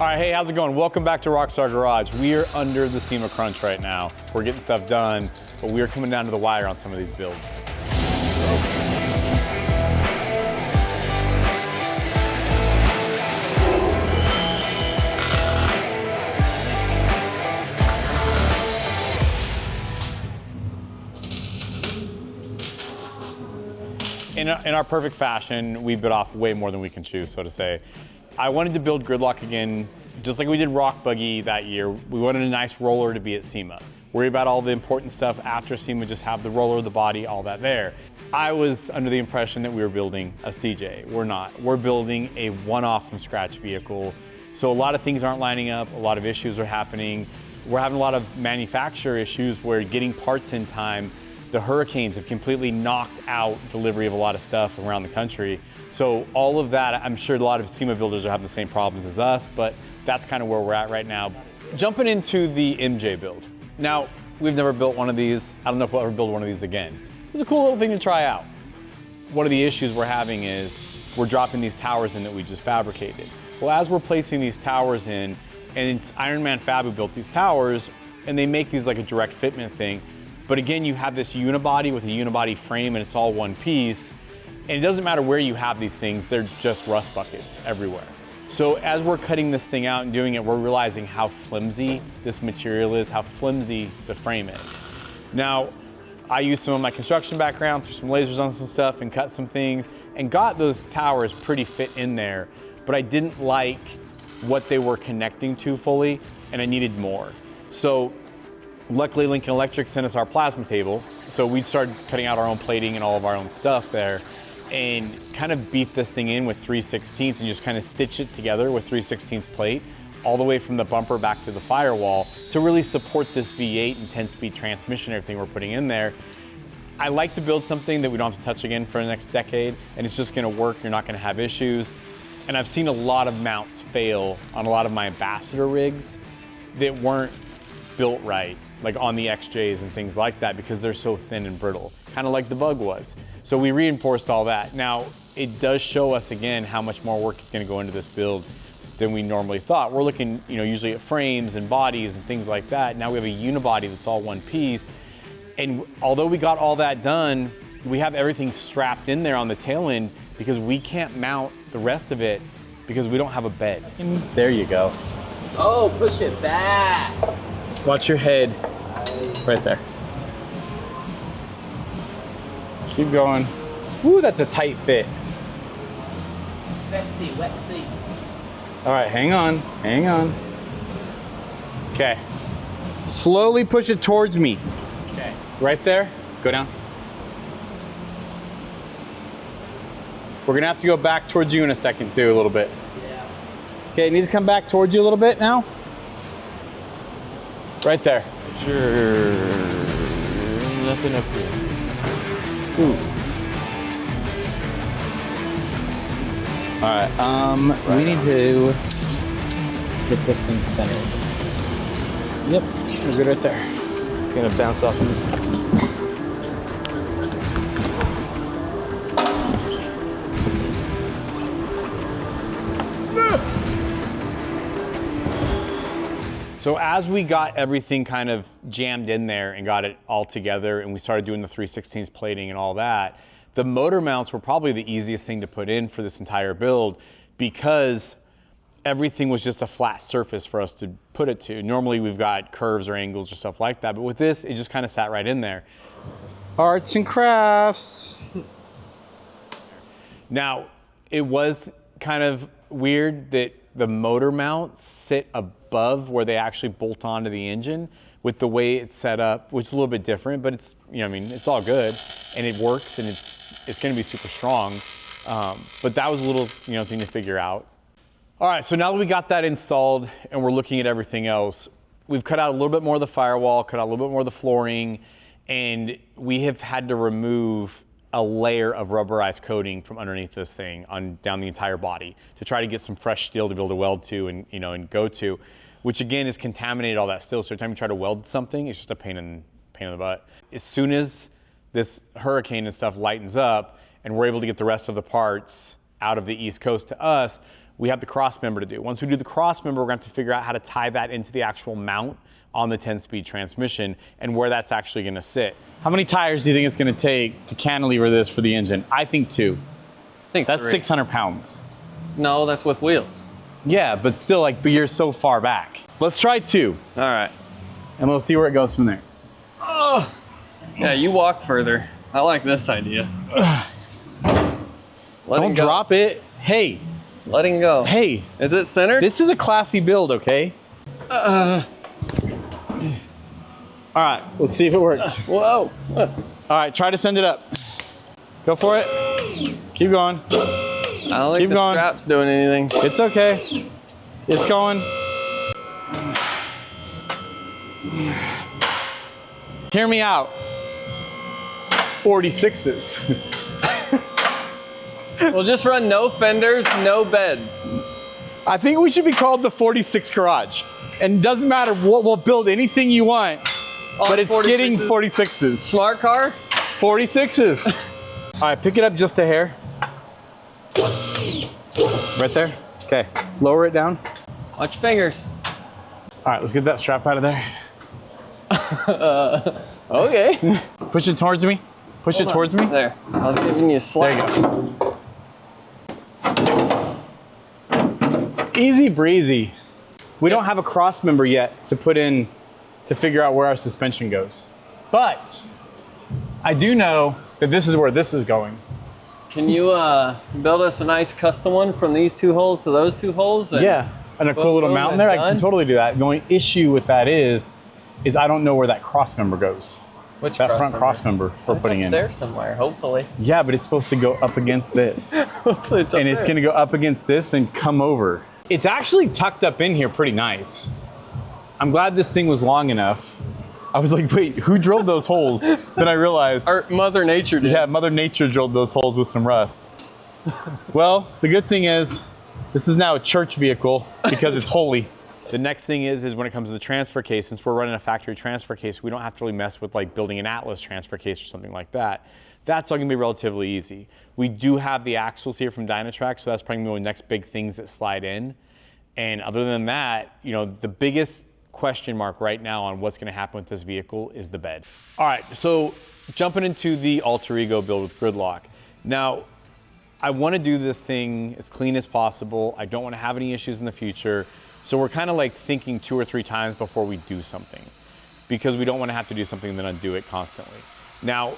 All right, hey, how's it going? Welcome back to Rockstar Garage. We are under the SEMA crunch right now. We're getting stuff done, but we are coming down to the wire on some of these builds. In our perfect fashion, we bit off way more than we can chew, so to say. I wanted to build Gridlock again, just like we did Rock Buggy that year. We wanted a nice roller to be at SEMA. Worry about all the important stuff after SEMA, just have the roller, the body, all that there. I was under the impression that we were building a CJ. We're not. We're building a one-off from scratch vehicle. So a lot of things aren't lining up, a lot of issues are happening. We're having a lot of manufacturer issues where getting parts in time. The hurricanes have completely knocked out delivery of a lot of stuff around the country. So all of that, I'm sure a lot of SEMA builders are having the same problems as us, but that's kind of where we're at right now. Jumping into the MJ build. Now, we've never built one of these. I don't know if we'll ever build one of these again. It was a cool little thing to try out. One of the issues we're having is we're dropping these towers in that we just fabricated. Well, as we're placing these towers in, and it's Iron Man Fab who built these towers, and they make these like a direct fitment thing. But again, you have this unibody with a unibody frame and it's all one piece. And it doesn't matter where you have these things, they're just rust buckets everywhere. So as we're cutting this thing out and doing it, we're realizing how flimsy this material is, how flimsy the frame is. Now, I used some of my construction background, threw some lasers on some stuff and cut some things and got those towers pretty fit in there, but I didn't like what they were connecting to fully and I needed more. So luckily, Lincoln Electric sent us our plasma table. So we started cutting out our own plating and all of our own stuff there and kind of beef this thing in with 3/16 and just kind of stitch it together with 3/16 plate all the way from the bumper back to the firewall to really support this V8 and 10-speed transmission, everything we're putting in there. I like to build something that we don't have to touch again for the next decade and it's just gonna work, you're not gonna have issues. And I've seen a lot of mounts fail on a lot of my Ambassador rigs that weren't built right, like on the XJs and things like that because they're so thin and brittle, kind of like the Bug was. So we reinforced all that. Now, it does show us again how much more work is gonna go into this build than we normally thought. We're looking, usually at frames and bodies and things like that. Now we have a unibody that's all one piece. And although we got all that done, we have everything strapped in there on the tail end because we can't mount the rest of it because we don't have a bed. And there you go. Oh, push it back. Watch your head right there. Keep going. Woo, that's a tight fit. Sexy, wet seat. All right, hang on, hang on. Okay. Slowly push it towards me. Okay. Right there, go down. We're gonna have to go back towards you in a second too, a little bit. Yeah. Okay, it needs to come back towards you a little bit now. Right there. Sure. Nothing up here. Ooh. All right, we need to get this thing centered. Yep, we're good right there. It's gonna bounce off of this. So as we got everything kind of jammed in there and got it all together and we started doing the 3/16 plating and all that, the motor mounts were probably the easiest thing to put in for this entire build because everything was just a flat surface for us to put it to. Normally we've got curves or angles or stuff like that, but with this, it just kind of sat right in there. Arts and crafts. Now, it was kind of weird that the motor mounts sit above where they actually bolt onto the engine with the way it's set up, which is a little bit different, but it's, it's all good and it works and it's gonna be super strong. But that was a little, thing to figure out. All right, so now that we got that installed and we're looking at everything else, we've cut out a little bit more of the firewall, cut out a little bit more of the flooring, and we have had to remove a layer of rubberized coating from underneath this thing down the entire body to try to get some fresh steel to be able to weld to and go to, which again is contaminated all that steel. So every time you try to weld something, it's just a pain in the butt. As soon as this hurricane and stuff lightens up and we're able to get the rest of the parts out of the East Coast to us, we have the cross member to do. Once we do the cross member, we're going to have to figure out how to tie that into the actual mount on the 10-speed transmission and where that's actually going to sit. How many tires do you think it's going to take to cantilever this for the engine? I think 2. I think That's 3. 600 pounds. No, that's with wheels. Yeah, but still, like, but you're so far back. Let's try 2, All right. and we'll see where it goes from there. Oh, yeah, you walk further. I like this idea. Don't drop it. Hey, Letting go. hey, Is it centered? this is a classy build, okay? All right, let's see if it works. Whoa. All right, try to send it up. Go for it. Keep going. I don't think Keep the going. strap's doing anything. It's okay. It's going. Hear me out. 46s. We'll just run no fenders, no bed. I think we should be called the 46 Garage. And it doesn't matter what, we'll build anything you want, but it's 46s. getting 46s. Smart car? 46s. All right, pick it up just a hair. Right there. Okay, lower it down. Watch your fingers. All right, let's get that strap out of there. Okay. Push it towards me. Push it towards me. There. I was giving you a There slap. you go. Easy breezy. We don't have a cross member yet to put in to figure out where our suspension goes. But I do know that this is where this is going. Can you build us a nice custom one from these 2 holes to those 2 holes? And Yeah, and a cool boom, little boom, mountain and there. I done? can totally do that. The only issue with that is I don't know where that cross member goes. Which That front cross member we're It's putting up in. there somewhere, hopefully. Yeah, but it's supposed to go up against this. Hopefully it's up And it's there. gonna go up against this, then come over. It's actually tucked up in here pretty nice. I'm glad this thing was long enough. I was like, wait, who drilled those holes? Then I realized, Or Mother Nature did. yeah, Mother Nature drilled those holes with some rust. Well, the good thing is, this is now a church vehicle because it's holy. The next thing is when it comes to the transfer case, since we're running a factory transfer case, we don't have to really mess with like building an Atlas transfer case or something like that. That's all gonna be relatively easy. We do have the axles here from Dynatrack, so that's probably one of the next big things that slide in. And other than that, you know, the biggest question mark right now on what's gonna happen with this vehicle is the bed. All right, so jumping into the alter ego build with Gridlock. Now, I wanna do this thing as clean as possible. I don't wanna have any issues in the future. So we're kind of like thinking 2 or 3 times before we do something, because we don't want to have to do something and then undo it constantly. Now,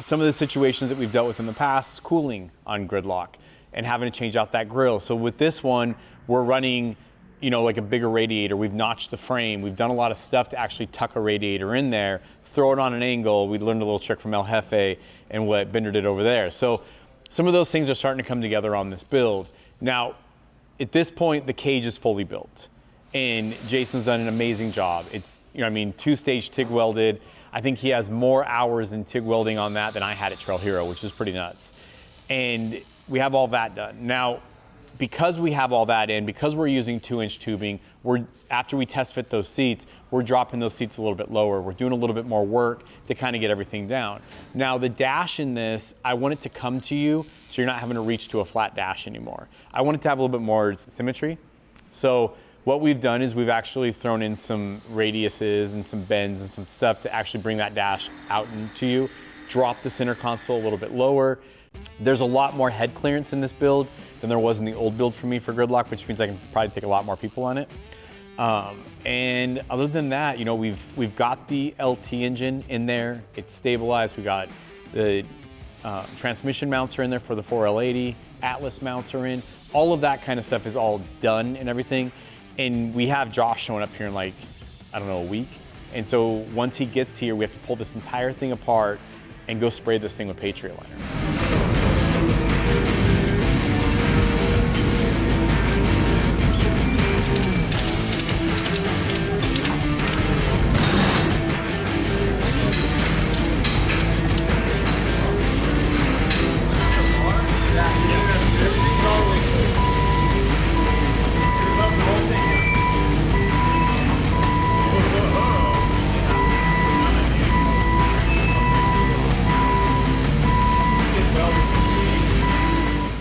some of the situations that we've dealt with in the past is cooling on Gridlock and having to change out that grill. So with this one, we're running, you know, like a bigger radiator. We've notched the frame. We've done a lot of stuff to actually tuck a radiator in there, throw it on an angle. We learned a little trick from El Jefe and what Bender did over there. So some of those things are starting to come together on this build. Now, at this point, the cage is fully built. And Jason's done an amazing job. It's, you know, I mean, 2-stage TIG welded. I think he has more hours in TIG welding on that than I had at Trail Hero, which is pretty nuts. And we have all that done. Now, because we have all that in, because we're using 2-inch tubing, after we test fit those seats, we're dropping those seats a little bit lower. We're doing a little bit more work to kind of get everything down. Now, the dash in this, I want it to come to you so you're not having to reach to a flat dash anymore. I want it to have a little bit more symmetry. So what we've done is we've actually thrown in some radiuses and some bends and some stuff to actually bring that dash out into you, drop the center console a little bit lower. There's a lot more head clearance in this build than there was in the old build for me for Gridlock, which means I can probably take a lot more people on it. And other than that, you know, we've got the LT engine in there. It's stabilized. We got the transmission mounts are in there for the 4L80. Atlas mounts are in. All of that kind of stuff is all done and everything. And we have Josh showing up here in like, I don't know, a week. And so once he gets here, we have to pull this entire thing apart and go spray this thing with Patriot liner.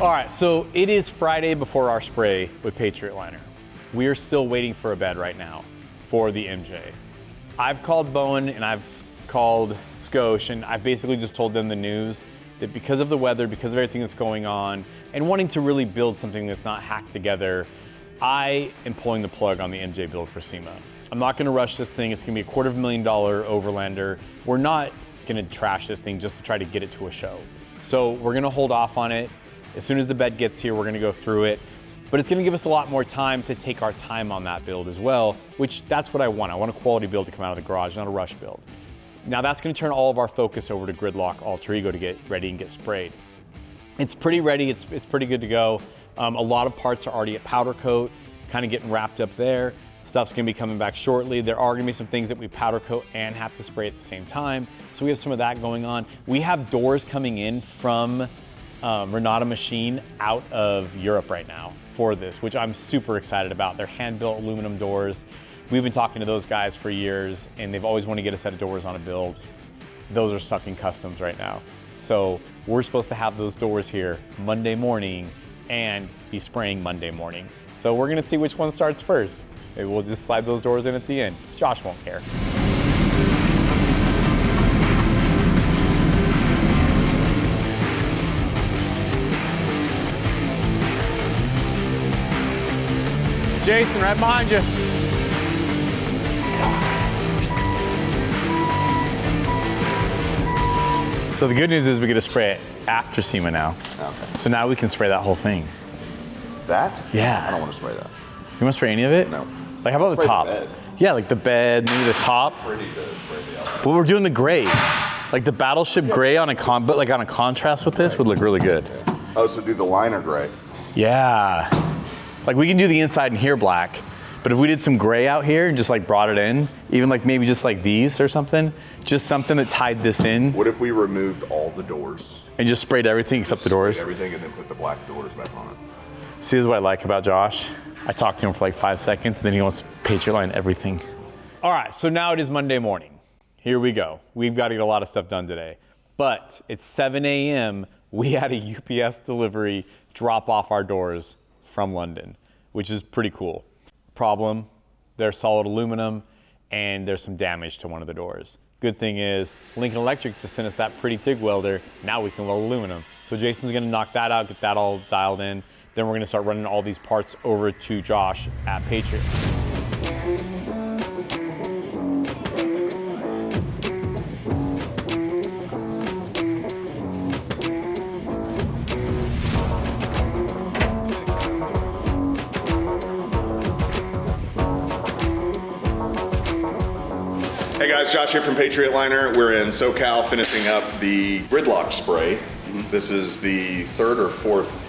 All right, so it is Friday before our spray with Patriot liner. We are still waiting for a bed right now for the MJ. I've called Bowen and I've called Scosh, and I've basically just told them the news that because of the weather, because of everything that's going on, and wanting to really build something that's not hacked together, I am pulling the plug on the MJ build for SEMA. I'm not gonna rush this thing. It's gonna be a $250,000 overlander. We're not gonna trash this thing just to try to get it to a show. So we're gonna hold off on it. As soon as the bed gets here, we're gonna go through it. But it's gonna give us a lot more time to take our time on that build as well, which that's what I want. I want a quality build to come out of the garage, not a rush build. Now that's gonna turn all of our focus over to Gridlock Alter Ego to get ready and get sprayed. It's pretty ready, it's pretty good to go. A lot of parts are already at powder coat, kind of getting wrapped up there. Stuff's gonna be coming back shortly. There are gonna be some things that we powder coat and have to spray at the same time. So we have some of that going on. We have doors coming in from Renata Machine out of Europe right now for this, which I'm super excited about. They're hand-built aluminum doors. We've been talking to those guys for years, and they've always wanted to get a set of doors on a build. Those are stuck in customs right now. So we're supposed to have those doors here Monday morning and be spraying Monday morning. So we're gonna see which one starts first. Maybe we'll just slide those doors in at the end. Josh won't care. Jason, right behind you. So the good news is we get to spray it after SEMA now. Okay. So now we can spray that whole thing. That? Yeah. I don't want to spray that. You want to spray any of it? No. Like how about the Spray top? the bed. Yeah, like the bed, maybe the top. Pretty good. Spray the outside. Well, we're doing the gray. Like the Battleship gray on a but like on a contrast with this would look really good. Oh, so do the liner gray. Yeah. Like we can do the inside and here black, but if we did some gray out here and just like brought it in, even like maybe just like these or something, just something that tied this in What if we removed all the doors? and just sprayed everything except the doors. Everything and then put the black doors back on it. See, this is what I like about Josh. I talked to him for like 5 seconds and then he wants to Patriot line everything. All right, so now it is Monday morning. Here we go. We've got to get a lot of stuff done today. But it's 7 a.m. We had a UPS delivery drop off our doors from London, which is pretty cool. Problem, they're solid aluminum and there's some damage to one of the doors. Good thing is Lincoln Electric just sent us that pretty TIG welder. Now we can weld aluminum. So Jason's gonna knock that out, get that all dialed in. Then we're gonna start running all these parts over to Josh at Patriot. Hey guys, Josh here from Patriot Liner. We're in SoCal finishing up the Gridlock spray. This is the third or fourth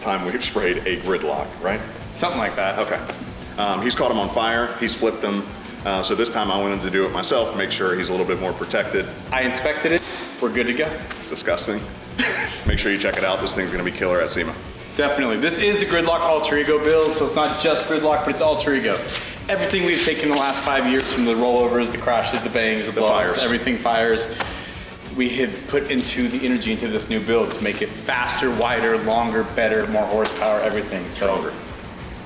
time we've sprayed a Gridlock, right? Something like that. Okay. He's caught him on fire, he's flipped them. So this time I wanted to do it myself, make sure he's a little bit more protected. I inspected it, we're good to go. It's disgusting. Make sure you check it out. This thing's gonna be killer at SEMA. Definitely. This is the Gridlock Alter Ego build, so it's not just Gridlock, but it's Alter Ego. Everything we've taken the last 5 years, from the rollovers, the crashes, the bangs, the blow-ups, fires. everything fires, we have put into the energy into this new build to make it faster, wider, longer, better, more horsepower, everything. So, Stronger.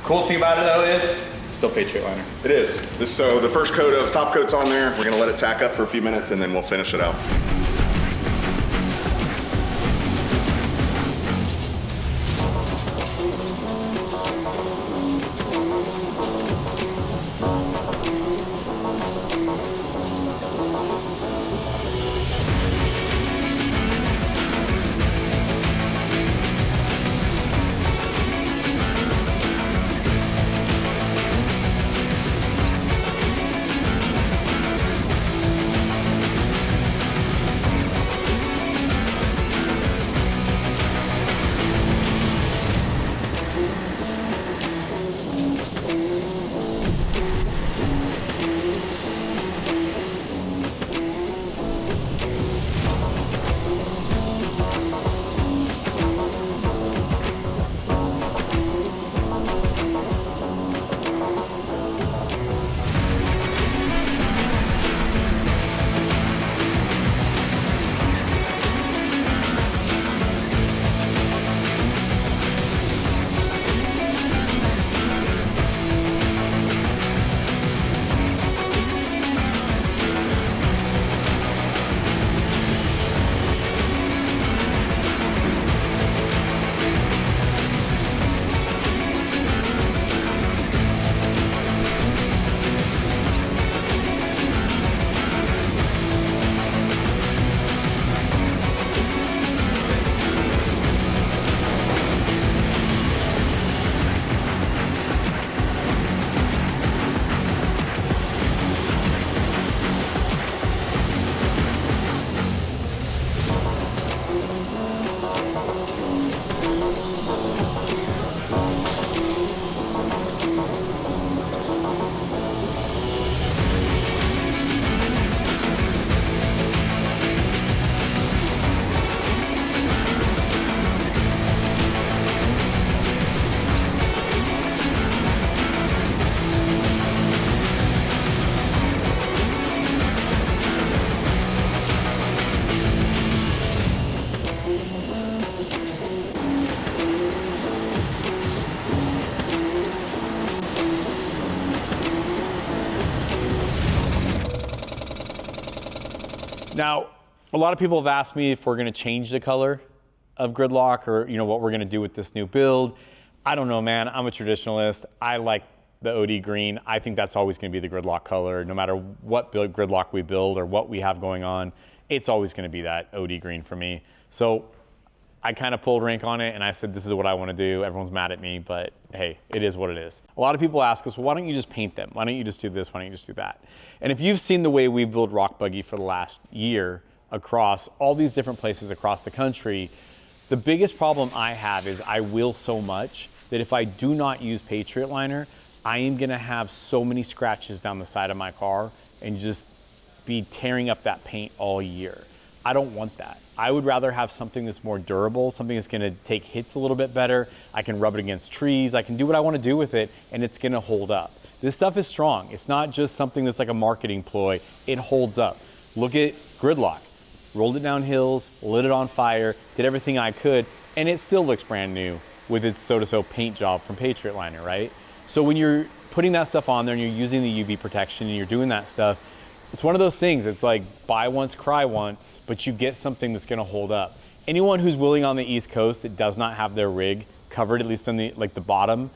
coolest thing about it though is, it's still Patriot liner. It is. So the first coat of top coat's on there. We're gonna let it tack up for a few minutes and then we'll finish it out. Now, a lot of people have asked me if we're gonna change the color of Gridlock or what we're gonna do with this new build. I don't know, man. I'm a traditionalist. I like the OD green. I think that's always gonna be the Gridlock color. No matter what Gridlock we build or what we have going on, it's always gonna be that OD green for me. So I kind of pulled rank on it and I said, this is what I want to do. Everyone's mad at me, but hey, it is what it is. A lot of people ask us, well, why don't you just paint them? Why don't you just do this? Why don't you just do that? And if you've seen the way we build Rock Buggy for the last year across all these different places across the country, the biggest problem I have is I will so much that if I do not use Patriot liner, I am gonna have so many scratches down the side of my car and just be tearing up that paint all year. I don't want that. I would rather have something that's more durable, something that's gonna take hits a little bit better. I can rub it against trees. I can do what I wanna do with it and it's gonna hold up. This stuff is strong. It's not just something that's like a marketing ploy. It holds up. Look at Gridlock. Rolled it down hills, lit it on fire, did everything I could, and it still looks brand new with its so-to-so paint job from Patriot liner, right? So when you're putting that stuff on there and you're using the UV protection and you're doing that stuff, it's one of those things. It's like buy once, cry once, but you get something that's gonna hold up. Anyone who's willing on the East Coast that does not have their rig covered, at least on the the bottom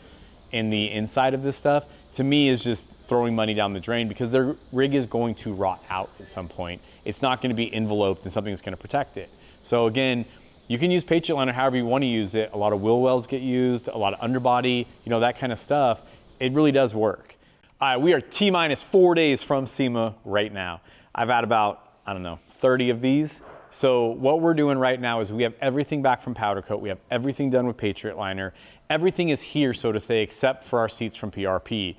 and the inside of this stuff, to me is just throwing money down the drain because their rig is going to rot out at some point. It's not gonna be enveloped in something that's gonna protect it. So again, you can use Patriot liner however you wanna use it. A lot of wheel wells get used, a lot of underbody, that kind of stuff. It really does work. All right, we are T-minus 4 days from SEMA right now. I've had about, 30 of these. So what we're doing right now is we have everything back from powder coat. We have everything done with Patriot liner. Everything is here, so to say, except for our seats from PRP.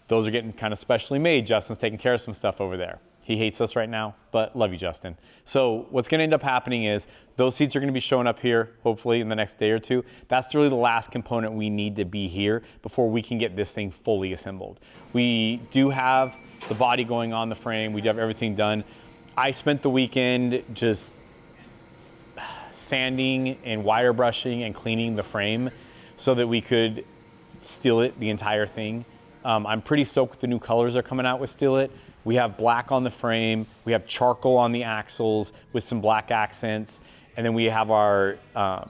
Those are getting kind of specially made. Justin's taking care of some stuff over there. He hates us right now, but love you, Justin. So what's gonna end up happening is those seats are gonna be showing up here, hopefully in the next day or two. That's really the last component we need to be here before we can get this thing fully assembled. We do have the body going on the frame. We do have everything done. I spent the weekend just sanding and wire brushing and cleaning the frame so that we could steel it, the entire thing. I'm pretty stoked with the new colors they're coming out with Steel It. We have black on the frame, we have charcoal on the axles with some black accents, and then we have our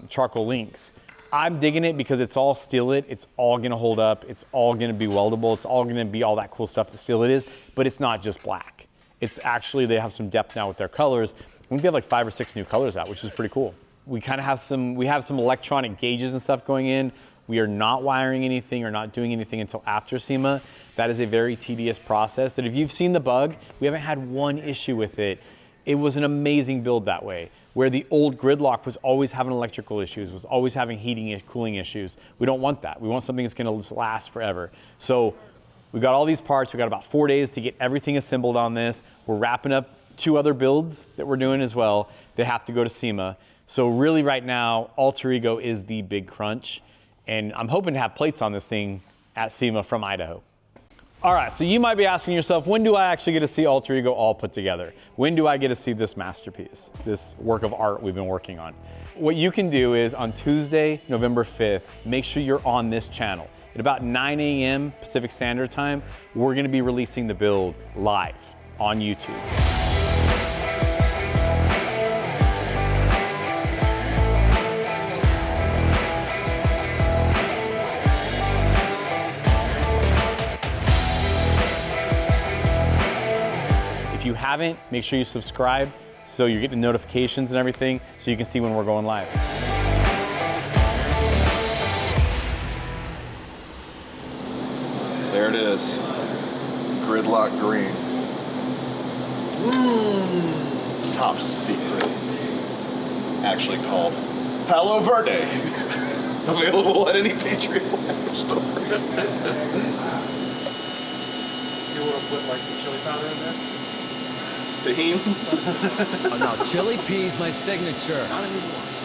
charcoal links. I'm digging it because it's all Steel It, it's all gonna hold up, it's all gonna be weldable, it's all gonna be all that cool stuff that Steel It is, but it's not just black. It's actually, they have some depth now with their colors. We have like 5 or 6 new colors out, which is pretty cool. We kind of have some electronic gauges and stuff going in. We are not wiring anything or not doing anything until after SEMA. That is a very tedious process that if you've seen the bug, we haven't had one issue with it. It was an amazing build that way, where the old Gridlock was always having electrical issues, was always having heating and cooling issues. We don't want that. We want something that's gonna last forever. So we got all these parts. We got about 4 days to get everything assembled on this. We're wrapping up 2 other builds that we're doing as well that have to go to SEMA. So really right now, Alter Ego is the big crunch. And I'm hoping to have plates on this thing at SEMA from Idaho. All right, so you might be asking yourself, when do I actually get to see Alter Ego all put together? When do I get to see this masterpiece, this work of art we've been working on? What you can do is on Tuesday, November 5th, make sure you're on this channel. At about 9 a.m. Pacific Standard Time, we're gonna be releasing the build live on YouTube. If you haven't, make sure you subscribe so you're getting notifications and everything so you can see when we're going live. There it is. Gridlock green. Top secret. Actually called Palo Verde. Available at any Patriot liner store. You want to put like some chili powder in there? Tahini? Oh no, chili peas, my signature. Not anymore.